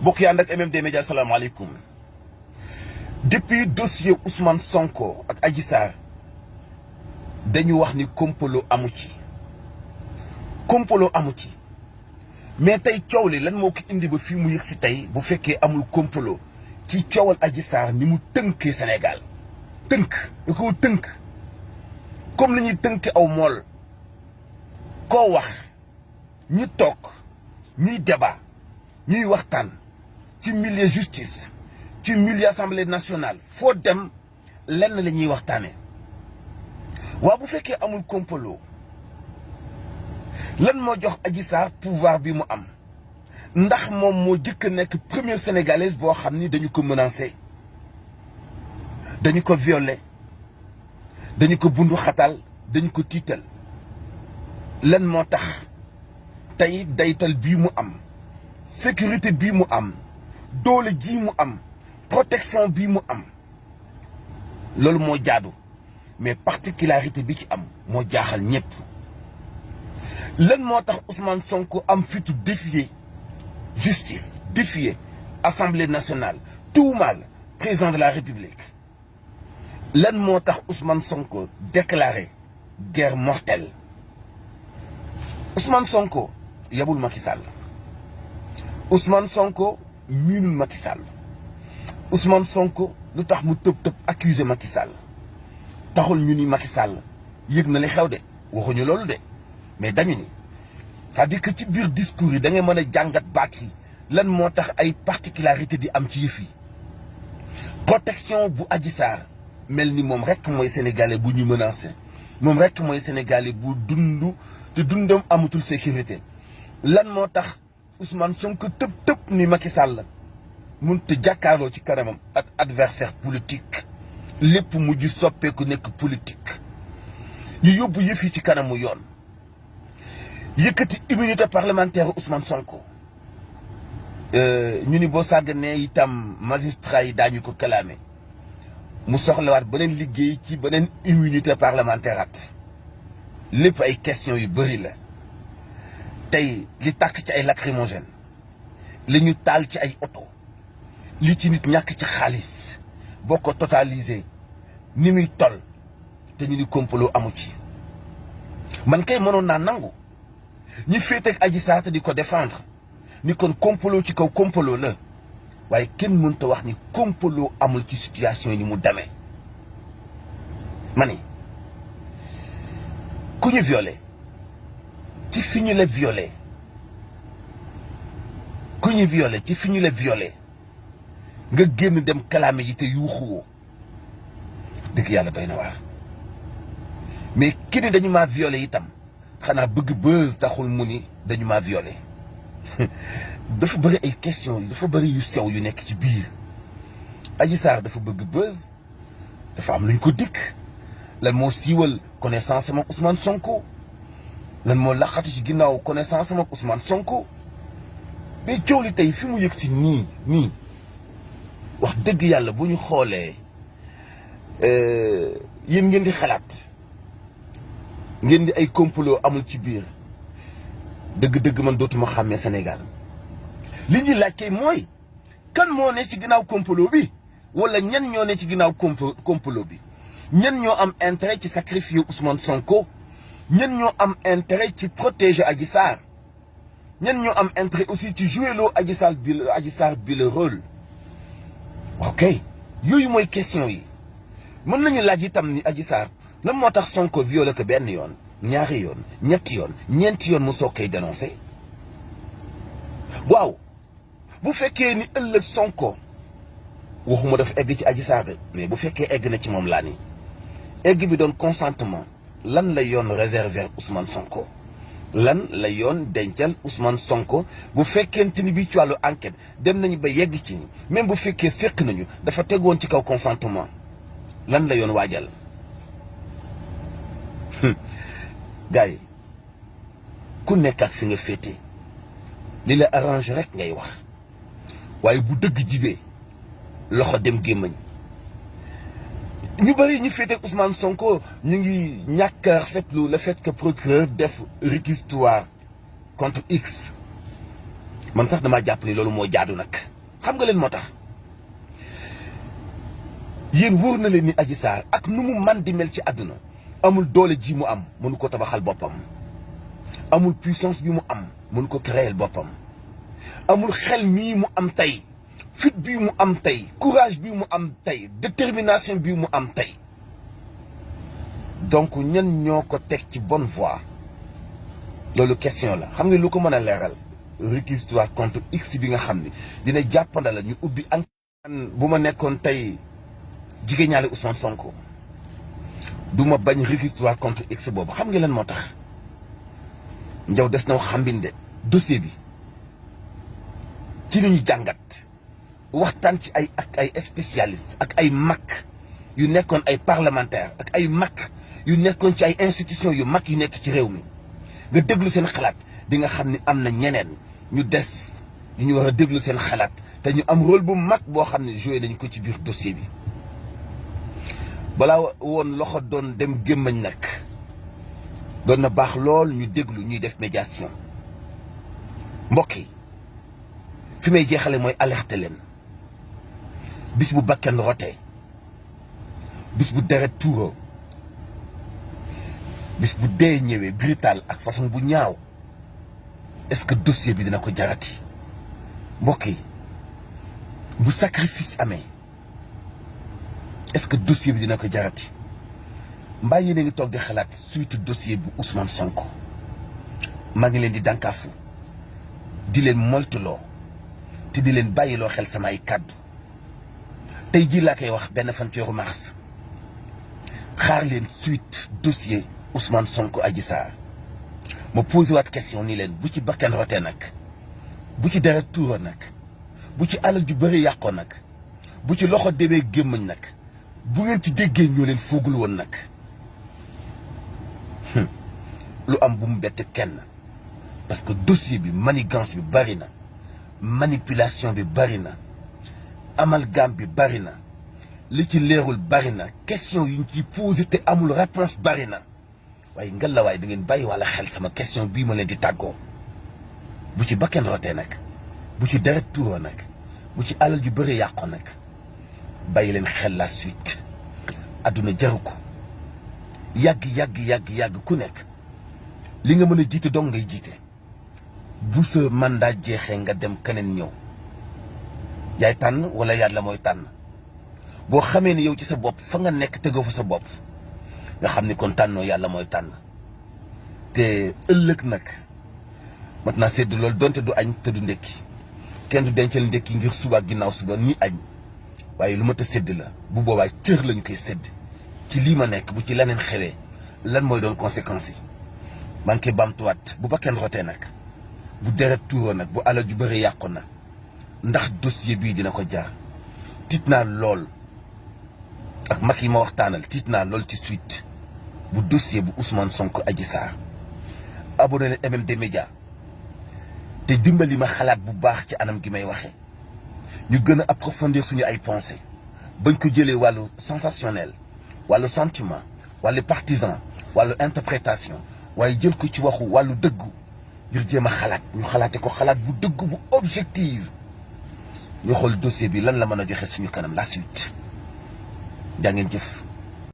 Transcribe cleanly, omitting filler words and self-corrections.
mbokk yi ànd ak MMD Média salaamaaleykum. Depuis dossier Ousmane Sonko ak Adji Sarr dañu wax ni complot amu ci mais tey coow li lan moo ko indi ba fii mu yëg si tey bu fekkee amul complot ci coowal Adji Sarr ni mu tënkee Sénégal da koo tënk comme ni ñuy tënk aw mool koo wax ñu toog ñuy débat ñuy waxtaan ci milieu justice ci milieu assemblée nationale foo dem lenn la ñuy waxtaane waaw bu fekkee amul complot lan moo jox Adji Sarr pouvoir bi mu am ndax moom moo jëkk a nekk première sénégalaise boo xam ni dañu ko menacé dañu ko violé dañu ko bundu xatal dañu ko tiital lan moo tax tey daytal bii mu am sécurité bii mu am doole jii mu am protection bii mu am loolu moo jaadu mais particularité bi ci am moo jaaxal ñëpp lan moo tax Ousmane Sonko am fitu défier justice défier assemblée nationale tuumaal président de la république lan moo tax Ousmane Sonko déclaré guerre mortelle Ousmane Sonko yabul Macky Sall Ousmane Sonko miinul Macky Sall Ousmane Sonko lu tax mu tëb accuser Macky Sall taxul ñu ni Macky Sall yëg na li xew de waxuñu loolu de mais dañu ni c'est-à-dire que ci biir discours yi da ngay mën a jàngat baat yi lan moo tax ay particularité di am ci yëf yi protection bu Adji Sarr mel ni moom rek mooy sénégalais bu ñu menacé moom rek mooy sénégalais bu dund te dundam amatul sécurité lan moo tax Ousmane Sonko tëb ni Macky Sall mun te jàkkaarloo ci kanamam ak adversaire politique lépp mujj soppeeku nekk politique ñu yóbbu yëf yi ci kanamu yoon yëkkati immunité parlementaire Ousmane Sonko ñu ni boo sàgganee itam magistrat yi daañu ko kalaame mu soxlawaat beneen liggéey ci beneen immunité parlementaire at lépp ay question yu bëri la tey li tàkk ci ay lacrymogène li ñu taal ci ay oto li ci nit ñàkk ci xaalis boo ko totalisé ni muy toll te ñu ni complot amu ci man kay mënoon naa nangu ñi féeteeg Adji Sarr te di ko défendre ni kon complot ci kaw complot la waaye kenn mënta wax ni complot amul ci situation yi ni mu demee ma ni ku ñu violé ci fi ñu la violé ku ñu violé ci fi ñu la violé nga génn dem kalaame ji te yuuxuwoo dëgg yàlla doy na waar mais ki ni dañu maa violé itam xanaa bëgg buzz taxul mu ni dañu maa violé dafa bëri ay questions yi dafa bëri yu sew yu nekk ci biir Adji Sarr dafa bëgg buzz dafa am lu ñu ko dikk lan moo siiwal connaissance am ak Ousmane Sonko lan moo laqatu ci ginnaaw connaissance am ak Ousmane Sonko mais coow li tey fi mu yëg si nii wax dëgg yàlla bu ñu xoolee yéen ngeen di xalaat ngeen di ay complot amul ci biir dëgg-dëgg man dootuma xàmmee Sénégal li ñuy laaj kay mooy kan moo ne ci ginnaaw complot bi wala ñan ñoo ne ci ginnaaw complot bi ñan ñoo am intérêt ci sacrifier Ousmane Sonko ñan ñoo am intérêt ci protéger Adji Sarr ñan ñoo am intérêt aussi ci jouer loo Adji Sarr bi le rôle ok yooyu mooy question yi mën nañu laaj itam ni Adji Sarr lan moo tax Sonko violé ko benn yoon ñaari yoon ñetti yoon ñeenti yoon mu soog koy dénoncé waaw bu fekkee ni ëllëg Sonko waxuma dafa egg ci Adji Sarr mais bu fekkee egg na ci moom laa ni egg bi doon consentement lan la yoon réserver Ousmane Sonko lan la yoon dencal Ousmane Sonko bu fekkente ni bii ci wàllu enquête dem nañu ba yegg ci ni même bu fekkee séq nañu dafa tegoon ci kaw consentement lan la yoon waajal gars yi ku nekk ak fi nga féete li la arrange rek ngay wax waaye bu dëgg jibee loxo dem gémmañ ñu bëri ñu féete Ousmane Sonko ñu ngi ñàkk a rafetlu le fait que procureur def réquisitoire contre X man sax damaa jàpp ni loolu moo jaadu nag. xam nga leen moo tax yéen wóor na leen ni Adji Sarr ak nu mu man di mel ci àdduna amul doole ji mu am mënu ko tabaxal boppam, amul puissance bi mu am mënu ko créer boppam, amul xel mii mu am tey, fit bii mu am tey, courage bii mu am tey, détermination bii mu am tey. donc ñan ñoo ko teg ci bonne voie loolu question la. xam nga lu ko mën a leeral réquisitoire contre X bi nga xam ni dina jàppanda la ñu ubbi enquête. bu ma nekkoon tey jigéen ñaale Ousmane Sonko du ma bañ réquisitoire contre X boobu. xam nga lan moo tax njaw des na xambinde dossier bi ci li ñu jàngat waxtaan ci ay spécialistes ak ay mag yu nekkoon ay parlementaires ak ay mag yu nekkoon ci ay institutions yu mag yu nekk ci réew mi nga déglu seen xalaat di nga xam ni am na ñeneen ñu des ñu war a déglu seen xalaat te ñu am rôle bu mag boo xam ne joué nañu ko ci biir dossier bi. balaa woon loxo doon dem gémmañ nag doon na baax lool ñu déglu ñuy def médiation. mbokk yi fi may jeexale mooy alerter leen bis bu bakkan rotee, bis bu deret tuuroo, bis bu dee ñëwee brutal ak façon bu ñaaw, est-ce que dossier bi dina ko jarati? mbokk yi bu sacrifice amee est-ce que dossier bi dina ko jarati? mbaa yéen a ngi toog di xalaat suite dossier bu Ousmane Sonko. maa ngi leen di dànkaafu di leen moytuloo te di leen bàyyiloo xel samay kàddu. tey jii laa koy wax benn fan ci weeru mars xaar leen suite dossier Ousmane Sonko Adji Sarr. ma posé waat question ni leen bu ci bakkan rotee nag, bu ci deret tuuroo nag, bu ci alal ju bëri yàqoo nag, bu ci loxo demee gémmañ nag, bu ngeen ci déggee ñoo leen foogul woon nag. lu am bu mu bett kenn parce que dossier bi manigance bi bari na, manipulation bi bari na, amalgame bi bari na, li ci leerul bari na, question yu ñu ciy posé te amul réponse bari na. waaye ngallaawaay da ngeen bàyyi wala xel sama question bii ma leen di tàggoo. bu ci bakkan rootee nag, bu ci deret tuuroo nag, bu ci alal ju bëri yàqoo nag, bàyyi leen xel la suite. adduna jaru ko. yàgg ku nekk li nga mën a jiite dong ngay jiite. bu sa mandat jeexee nga dem keneen ñëw. yaay tànn wala yàlla mooy tànn. boo xamee ne yow ci sa bopp fa nga nekk tegoo fa sa bopp nga xam ni kon tànnoo yàlla mooy tànn. te ëllëg nag mat naa sedd loolu donte du añ te du ndekki. kenn du dencal ndekki ngir suba ak ginnaaw suba ni añ. waaye lu mat a sedd la bu boobaa cër lañu koy sedd. ci lii ma nekk bu ci leneen xewee lan mooy doon conséquences yi. maa ngi koy baamtuwaat bu bakkan rotee nag, bu deret tuuroo nag, bu alal ju bëri yàqu na, ndax dossier bii dina ko jaar. tiit naa lool ak mag yi ma waxtaanal, tiit naa lool ci suite bu dossier bu Ousmane Sonko Adji Sarr. abonné leen MMD Média te dimbali ma xalaat bu baax ci anam gi may waxee. ñu gën a approfondir suñu ay pensées bañ ko jëlee wàllu sensationnel, wàllu sentiment, wàllu partisan, wàllu interprétation, waaye jël ko ci waxu wàllu dëggu ngir jéem a xalaat. ñu xalaate ko xalaat bu dëggu bu objective. ñu xool dossier bi lan la mën a joxe suñu kanam la suite. jaa ngeen jëf.